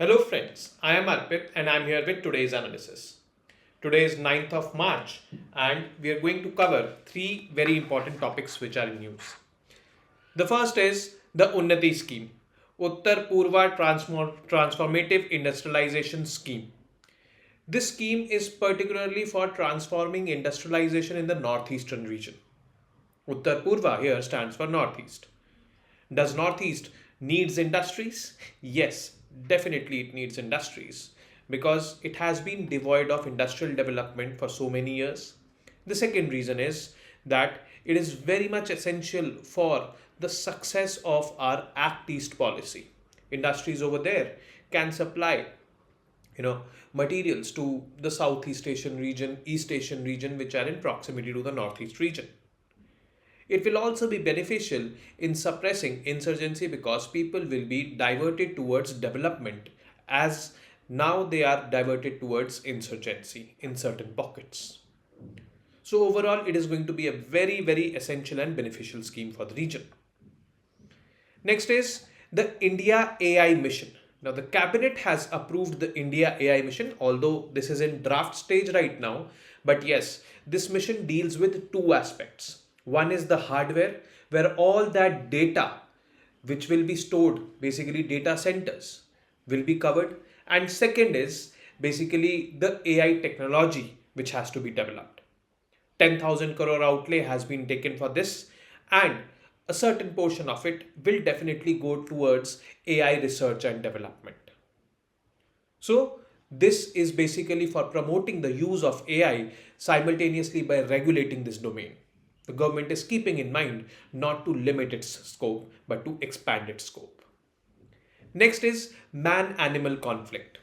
Hello friends, I am Arpit and I am here with today's analysis. Today is 9th of March and we are going to cover three very important topics which are in news. The first is the UNNATI scheme, Uttar Poorva Transformative Industrialization scheme. This scheme is particularly for transforming industrialization in the northeastern region. Uttar Poorva here stands for Northeast. Does Northeast needs industries? Yes, definitely it needs industries because it has been devoid of industrial development for so many years. The second reason is that it is very much essential for the success of our Act East policy. Industries over there can supply materials to the Southeast Asian region, East Asian region, which are in proximity to the Northeast region. It will also be beneficial in suppressing insurgency because people will be diverted towards development as now they are diverted towards insurgency in certain pockets. So overall, it is going to be a very, very essential and beneficial scheme for the region. Next is the India AI mission. Now the cabinet has approved the India AI mission, although this is in draft stage right now. But yes, this mission deals with two aspects. One is the hardware, where all that data which will be stored, basically data centers, will be covered. And second is basically the AI technology which has to be developed. 10,000 crore outlay has been taken for this, and a certain portion of it will definitely go towards AI research and development. So this is basically for promoting the use of AI simultaneously by regulating this domain. The government is keeping in mind not to limit its scope but to expand its scope. Next is man-animal conflict.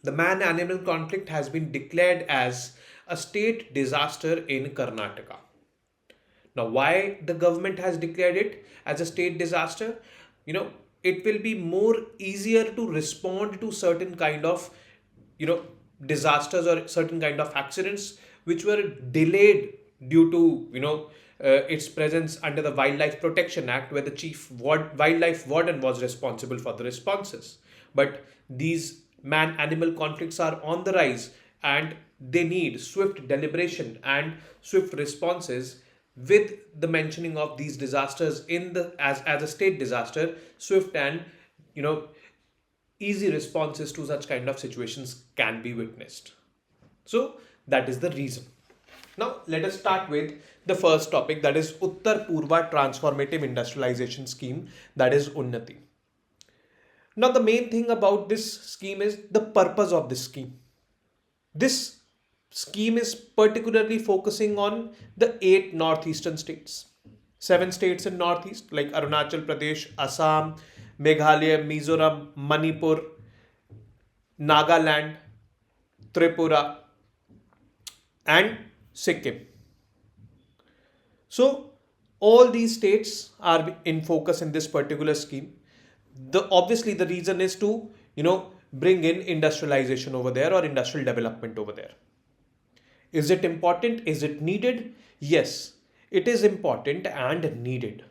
The man-animal conflict has been declared as a state disaster in Karnataka. Now, why the government has declared it as a state disaster? It will be more easier to respond to certain kind of, disasters or certain kind of accidents which were delayed due to, its presence under the Wildlife Protection Act, where the chief wildlife warden was responsible for the responses. But these man-animal conflicts are on the rise and they need swift deliberation and swift responses with the mentioning of these disasters in the as a state disaster. Swift and easy responses to such kind of situations can be witnessed. So that is the reason. Now let us start with the first topic, that is Uttar Poorva Transformative Industrialization Scheme, that is UNNATI. Now the main thing about this scheme is the purpose of this scheme. This scheme is particularly focusing on the 8 northeastern states. 7 states in northeast like Arunachal Pradesh, Assam, Meghalaya, Mizoram, Manipur, Nagaland, Tripura and Sikkim. So all these states are in focus in this particular scheme. Obviously the reason is to bring in industrialization over there or industrial development over there. Is it important? Is it needed? Yes, it is important and needed.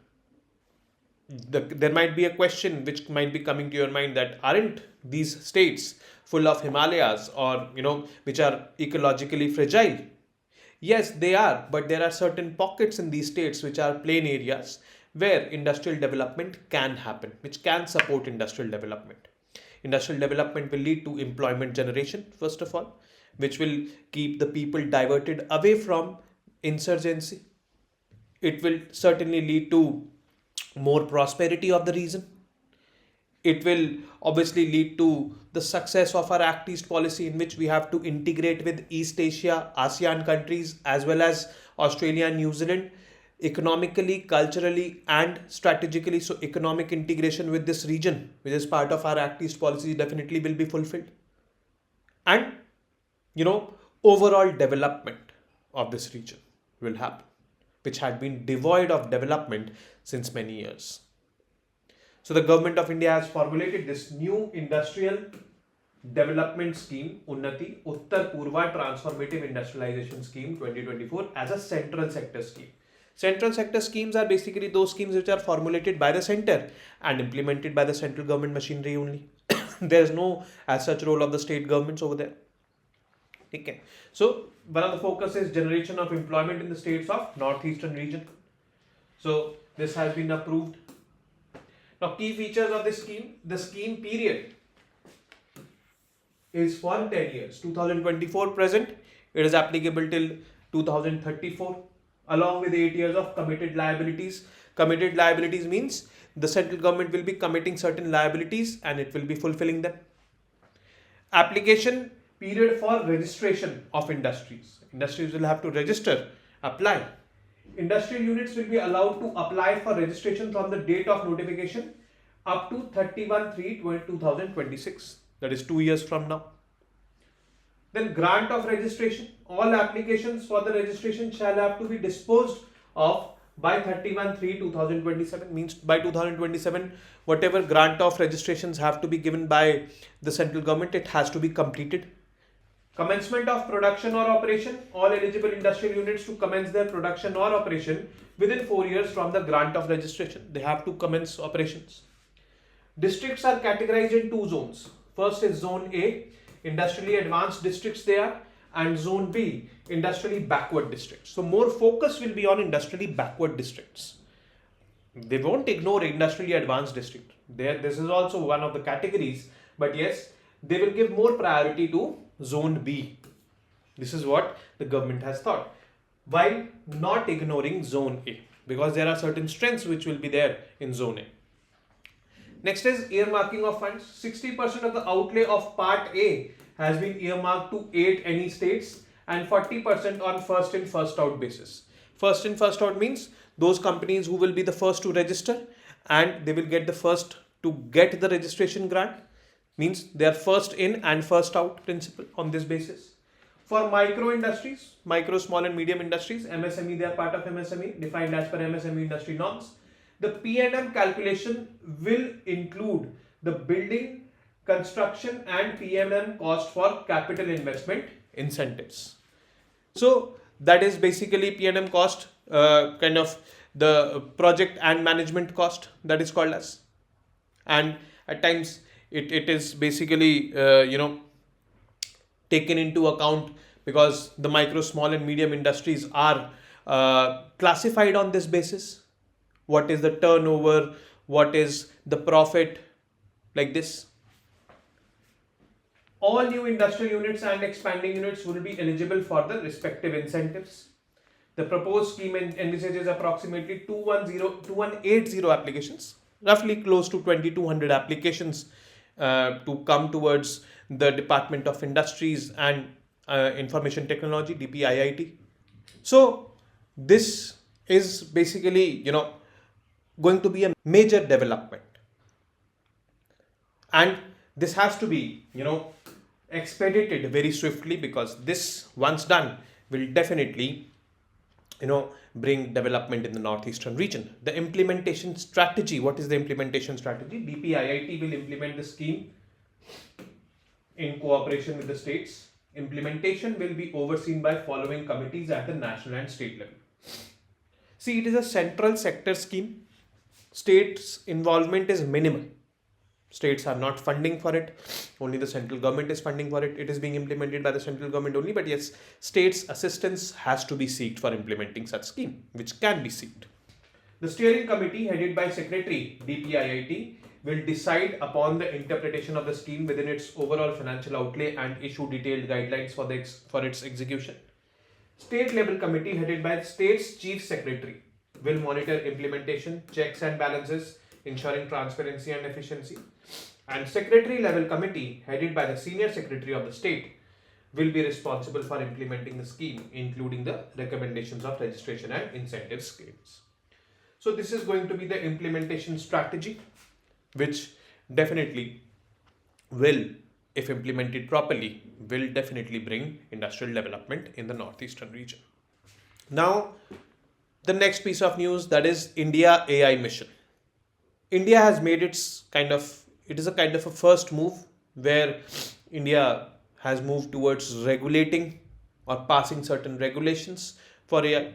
There might be a question which might be coming to your mind, that aren't these states full of Himalayas or which are ecologically fragile? Yes, they are, but there are certain pockets in these states which are plain areas where industrial development can happen, which can support industrial development. Industrial development will lead to employment generation, first of all, which will keep the people diverted away from insurgency. It will certainly lead to more prosperity of the region. It will obviously lead to the success of our Act East policy, in which we have to integrate with East Asia, ASEAN countries, as well as Australia and New Zealand, economically, culturally, and strategically. So economic integration with this region, which is part of our Act East policy, definitely will be fulfilled. And overall development of this region will happen, which had been devoid of development since many years. So the government of India has formulated this new industrial development scheme, UNNATI, Uttar Poorva Transformative Industrialization Scheme 2024, as a central sector scheme. Central sector schemes are basically those schemes which are formulated by the center and implemented by the central government machinery only. There's no as such role of the state governments over there. Okay. So one of the focus is generation of employment in the states of northeastern region. So this has been approved. Now key features of this scheme. The scheme period is for 10 years. 2024 present. It is applicable till 2034 along with 8 years of committed liabilities. Committed liabilities means the central government will be committing certain liabilities and it will be fulfilling them. Application period for registration of industries. Industries will have to register, apply. Industrial units will be allowed to apply for registration from the date of notification up to 31/3/2026. That is 2 years from now. Then grant of registration. All applications for the registration shall have to be disposed of by 31/3/2027. Means by 2027, whatever grant of registrations have to be given by the central government, it has to be completed. Commencement of production or operation. All eligible industrial units to commence their production or operation within 4 years from the grant of registration. They have to commence operations. Districts are categorized in 2 zones. First is Zone A, industrially advanced districts they are, and Zone B, industrially backward districts. So more focus will be on industrially backward districts. They won't ignore industrially advanced district. This is also one of the categories, but yes, they will give more priority to Zone B. This is what the government has thought, while not ignoring Zone A, because there are certain strengths which will be there in Zone A. Next is earmarking of funds. 60% of the outlay of Part A has been earmarked to aid any states and 40% on first in first out basis. First in first out means those companies who will be the first to register and they will get the first to get the registration grant. Means they are first in and first out principle on this basis. For micro industries, micro, small and medium industries, MSME, they are part of MSME defined as per MSME industry norms. The P&M calculation will include the building, construction and P&M cost for capital investment incentives. So that is basically P&M cost, kind of the project and management cost, that is called as. And at times it is basically taken into account because the micro, small and medium industries are classified on this basis. What is the turnover, what is the profit, like this. All new industrial units and expanding units will be eligible for the respective incentives. The proposed scheme envisages approximately 2180 applications, roughly close to 2200 applications to come towards the Department of Industries and Information Technology, DPIIT. So this is basically, going to be a major development. And this has to be, expedited very swiftly, because this, once done, will definitely, bring development in the northeastern region. The implementation strategy. What is the implementation strategy? DPIIT will implement the scheme in cooperation with the states. Implementation will be overseen by following committees at the national and state level. See, it is a central sector scheme. States' involvement is minimal. States are not funding for it. Only the central government is funding for it. It is being implemented by the central government only. But yes, states' assistance has to be sought for implementing such scheme, which can be sought. The steering committee headed by Secretary DPIIT will decide upon the interpretation of the scheme within its overall financial outlay and issue detailed guidelines for its execution. State level committee headed by the state's chief secretary will monitor implementation, checks and balances, ensuring transparency and efficiency. And secretary level committee headed by the senior secretary of the state will be responsible for implementing the scheme, including the recommendations of registration and incentive schemes. So this is going to be the implementation strategy, which definitely will, if implemented properly, will definitely bring industrial development in the northeastern region. Now, the next piece of news, that is India AI mission. India has made it is a kind of a first move where India has moved towards regulating or passing certain regulations for AI.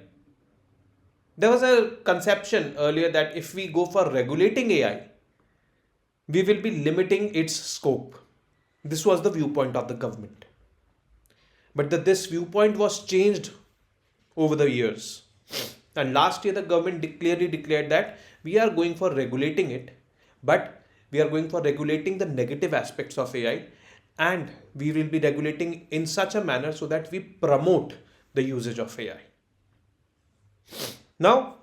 There was a conception earlier that if we go for regulating AI, we will be limiting its scope. This was the viewpoint of the government. But this viewpoint was changed over the years. And last year, the government clearly declared that we are going for regulating it, but we are going for regulating the negative aspects of AI, and we will be regulating in such a manner so that we promote the usage of AI. Now,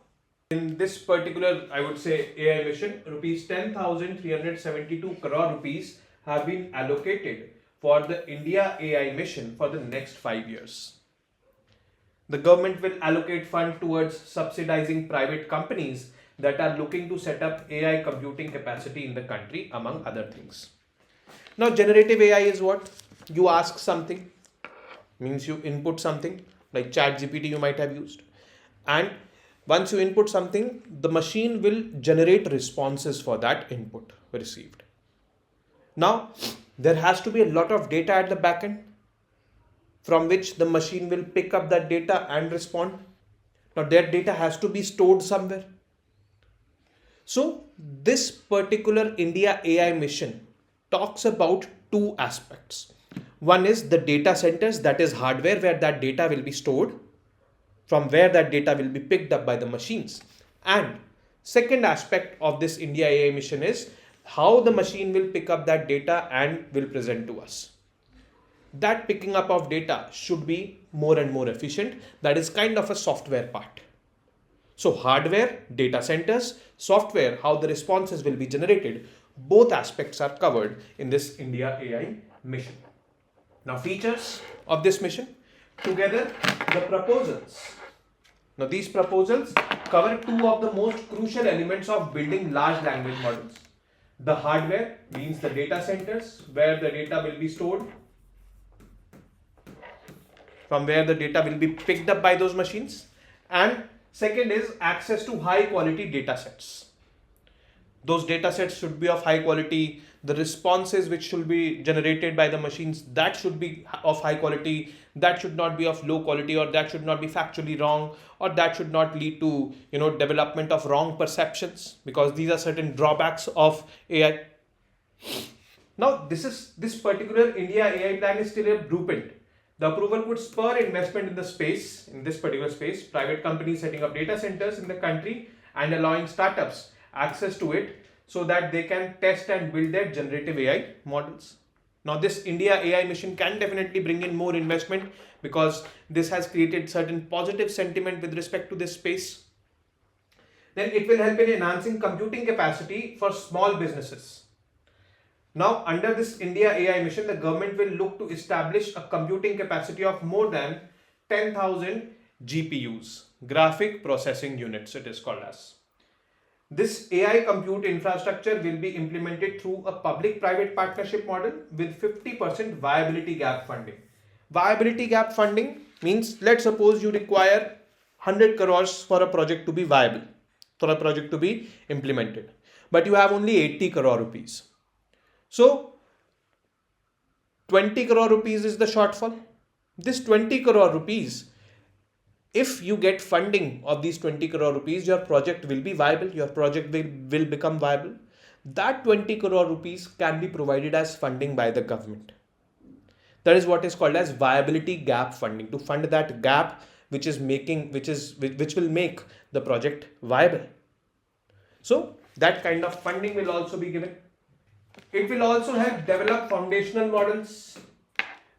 in this particular, I would say, AI mission, rupees 10,372 crore rupees have been allocated for the India AI mission for the next 5 years. The government will allocate fund towards subsidizing private companies that are looking to set up AI computing capacity in the country, among other things. Now, generative AI is what? You ask something, means you input something, like ChatGPT you might have used. And once you input something, the machine will generate responses for that input received. Now, there has to be a lot of data at the back end from which the machine will pick up that data and respond. Now, that data has to be stored somewhere. So, this particular India AI mission talks about two aspects. One is the data centers, that is hardware where that data will be stored, from where that data will be picked up by the machines. And second aspect of this India AI mission is how the machine will pick up that data and will present to us. That picking up of data should be more and more efficient. That is kind of a software part. So hardware, data centers, software, how the responses will be generated, both aspects are covered in this India AI mission. Now, features of this mission, together the proposals. Now, these proposals cover two of the most crucial elements of building large language models. The hardware means the data centers where the data will be stored, from where the data will be picked up by those machines. And second is access to high quality data sets. Those data sets should be of high quality. The responses which should be generated by the machines, that should be of high quality. That should not be of low quality, or that should not be factually wrong, or that should not lead to development of wrong perceptions, because these are certain drawbacks of AI. Now, this particular India AI plan is still a blueprint. The approval could spur investment in this particular space, private companies setting up data centers in the country and allowing startups access to it so that they can test and build their generative AI models. Now, this India AI mission can definitely bring in more investment because this has created certain positive sentiment with respect to this space. Then it will help in enhancing computing capacity for small businesses. Now, under this India AI mission, the government will look to establish a computing capacity of more than 10,000 GPUs, graphic processing units it is called as. This AI compute infrastructure will be implemented through a public-private partnership model with 50% viability gap funding. Viability gap funding means, let's suppose you require 100 crores for a project to be viable, for a project to be implemented, but you have only 80 crore rupees. So 20 crore rupees is the shortfall. This 20 crore rupees, if you get funding of these 20 crore rupees, your project will be viable, your project will become viable. That 20 crore rupees can be provided as funding by the government. That is what is called as viability gap funding, to fund that gap which will make the project viable. So that kind of funding will also be given. It will also help develop foundational models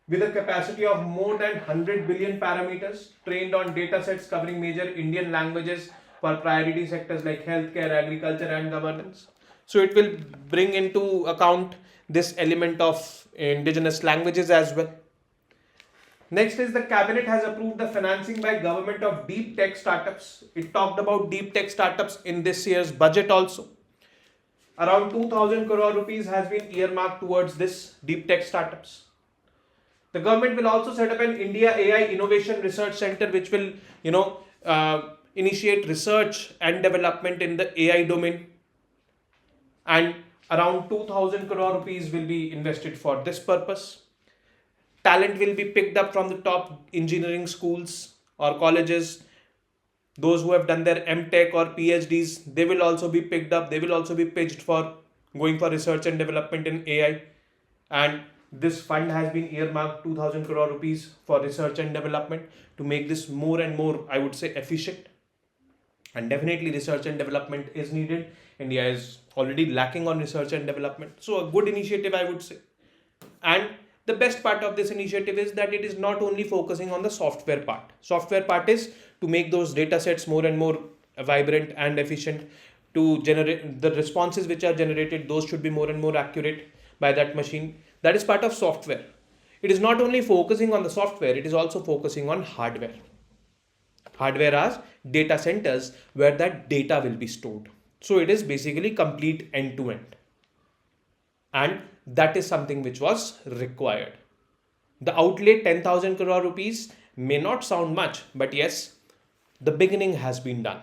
with a capacity of more than 100 billion parameters trained on data sets covering major Indian languages for priority sectors like healthcare, agriculture and governance. So it will bring into account this element of indigenous languages as well. Next is the cabinet has approved the financing by government of deep tech startups. It talked about deep tech startups in this year's budget also. Around 2,000 crore rupees has been earmarked towards this deep tech startups. The government will also set up an India AI Innovation Research Center which will, initiate research and development in the AI domain. And around 2,000 crore rupees will be invested for this purpose. Talent will be picked up from the top engineering schools or colleges. Those who have done their MTech or PhDs, they will also be picked up. They will also be pitched for going for research and development in AI, and this fund has been earmarked 2000 crore rupees for research and development to make this more and more, I would say, efficient. And definitely research and development is needed. India is already lacking on research and development, so a good initiative, I would say. And the best part of this initiative is that it is not only focusing on the software part. Software part is to make those data sets more and more vibrant and efficient, to generate the responses which are generated, those should be more and more accurate by that machine. That is part of software. It is not only focusing on the software, it is also focusing on hardware. Hardware are data centers where that data will be stored. So it is basically complete end to end. And that is something which was required. The outlay 10,000 crore rupees may not sound much, but yes, the beginning has been done.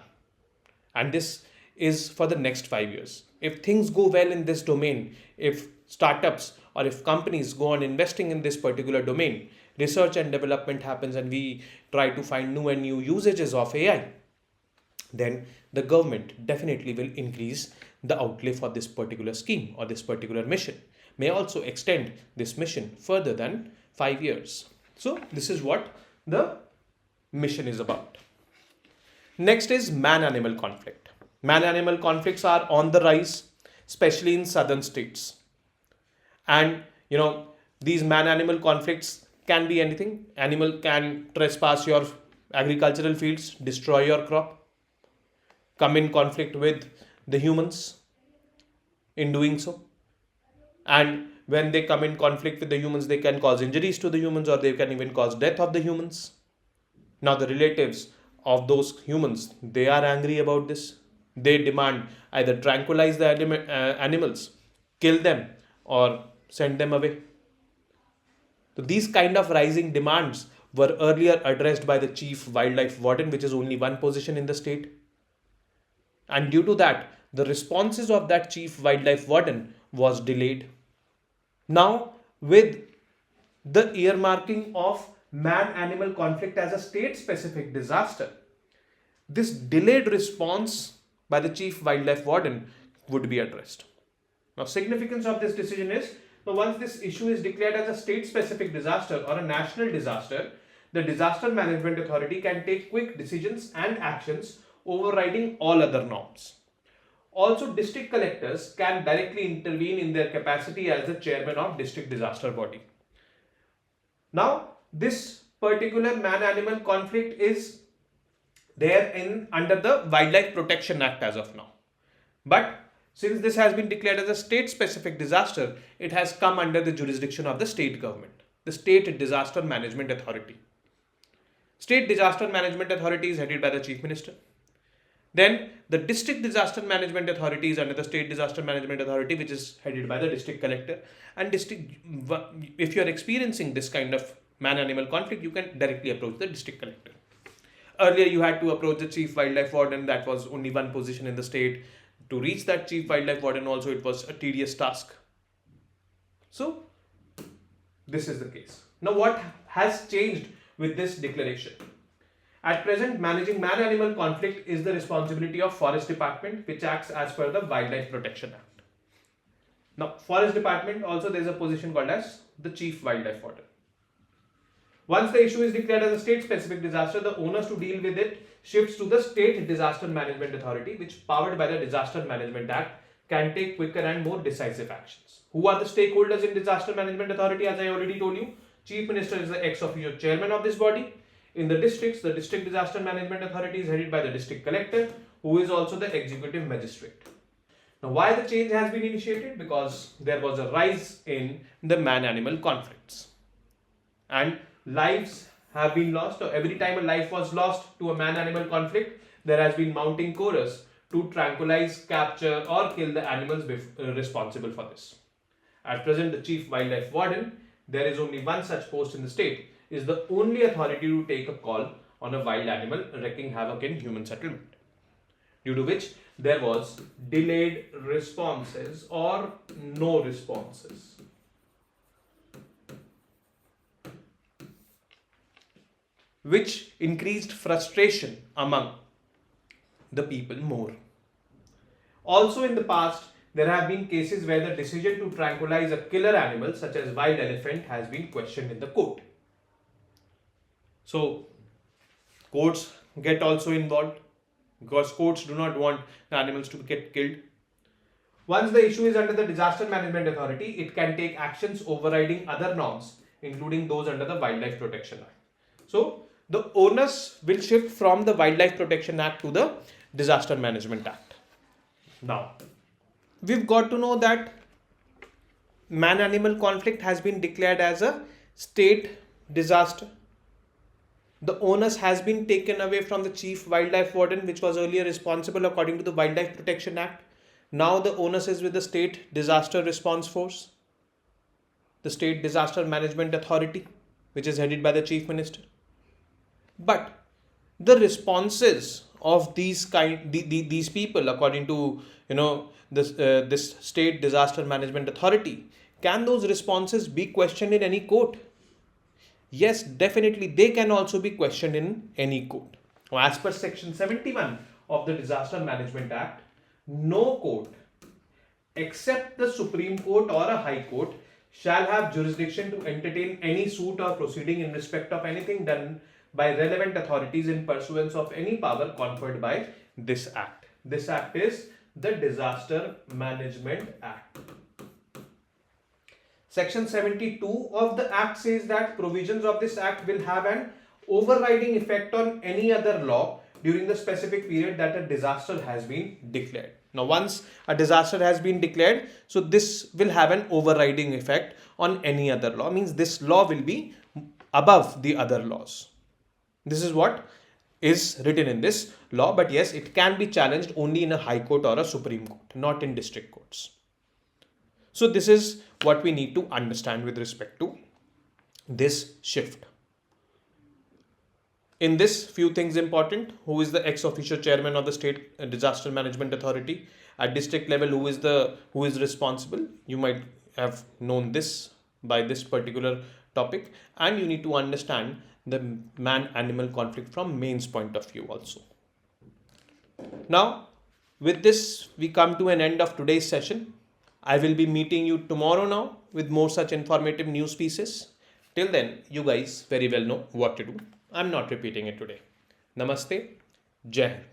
And this is for the next 5 years. If things go well in this domain, if startups or if companies go on investing in this particular domain, research and development happens, and we try to find new and new usages of AI, then the government definitely will increase the outlay for this particular scheme or this particular mission, may also extend this mission further than 5 years. So this is what the mission is about. Next is man-animal conflict. Man-animal conflicts are on the rise, especially in southern states. And these man-animal conflicts can be anything. Animal can trespass your agricultural fields, destroy your crop, come in conflict with the humans in doing so. And when they come in conflict with the humans, they can cause injuries to the humans, or they can even cause death of the humans. Now the relatives of those humans, they are angry about this. They demand either tranquilize the animals, kill them, or send them away. So these kind of rising demands were earlier addressed by the chief wildlife warden, which is only one position in the state. And due to that, the responses of that chief wildlife warden was delayed. Now, with the earmarking of man-animal conflict as a state-specific disaster, this delayed response by the chief wildlife warden would be addressed. Now, significance of this decision is, once this issue is declared as a state-specific disaster or a national disaster, the Disaster Management Authority can take quick decisions and actions overriding all other norms. Also, district collectors can directly intervene in their capacity as the chairman of district disaster body. Now, this particular man-animal conflict is there under the Wildlife Protection Act as of now. But since this has been declared as a state-specific disaster, it has come under the jurisdiction of the state government, the State Disaster Management Authority. State Disaster Management Authority is headed by the Chief Minister. Then the District Disaster Management Authority is under the State Disaster Management Authority, which is headed by the District Collector. And if you are experiencing this kind of man-animal conflict, you can directly approach the District Collector. Earlier, you had to approach the Chief Wildlife Warden. That was only one position in the state. To reach that Chief Wildlife Warden also, it was a tedious task. So, this is the case. Now, what has changed with this declaration? At present, managing man-animal conflict is the responsibility of Forest Department, which acts as per the Wildlife Protection Act. Now, Forest Department also, there is a position called as the Chief Wildlife Warden. Once the issue is declared as a state-specific disaster, the onus to deal with it shifts to the State Disaster Management Authority, which, powered by the Disaster Management Act, can take quicker and more decisive actions. Who are the stakeholders in Disaster Management Authority? As I already told you, Chief Minister is the ex officio chairman of this body. In the districts, the District Disaster Management Authority is headed by the District Collector, who is also the executive magistrate. Now, why the change has been initiated? Because there was a rise in the man-animal conflicts. And lives have been lost. So every time a life was lost to a man-animal conflict, there has been mounting chorus to tranquilize, capture or kill the animals responsible for this. At present, the Chief Wildlife Warden, there is only one such post in the state, is the only authority to take a call on a wild animal wreaking havoc in human settlement, due to which there was delayed responses or no responses. Which increased frustration among the people more. Also in the past, there have been cases where the decision to tranquilize a killer animal such as wild elephant has been questioned in the court. So courts get also involved because courts do not want the animals to get killed. Once the issue is under the Disaster Management Authority, it can take actions overriding other norms, including those under the Wildlife Protection Act. So the onus will shift from the Wildlife Protection Act to the Disaster Management Act. Now, we've got to know that man-animal conflict has been declared as a state disaster. The onus has been taken away from the Chief Wildlife Warden, which was earlier responsible according to the Wildlife Protection Act. Now the onus is with the State Disaster Response Force, the State Disaster Management Authority, which is headed by the Chief Minister. But the responses of these people, according to this State Disaster Management Authority, can those responses be questioned in any court? Yes, definitely they can also be questioned in any court. Now, as per Section 71 of the Disaster Management Act, no court except the Supreme Court or a High Court shall have jurisdiction to entertain any suit or proceeding in respect of anything done by relevant authorities in pursuance of any power conferred by this Act. This Act is the Disaster Management Act. Section 72 of the Act says that provisions of this Act will have an overriding effect on any other law during the specific period that a disaster has been declared. Now, once a disaster has been declared, so this will have an overriding effect on any other law. Means this law will be above the other laws. This is what is written in this law, but yes, it can be challenged only in a High Court or a Supreme Court, not in district courts. So this is what we need to understand with respect to this shift. In this, few things important: who is the ex officio chairman of the State Disaster Management Authority? At district level, who is responsible? You might have known this by this particular topic, and you need to understand the man-animal conflict from Main's point of view also. Now, with this, we come to an end of today's session. I will be meeting you tomorrow now with more such informative news pieces. Till then, you guys very well know what to do. I'm not repeating it today. Namaste. Jai Hind.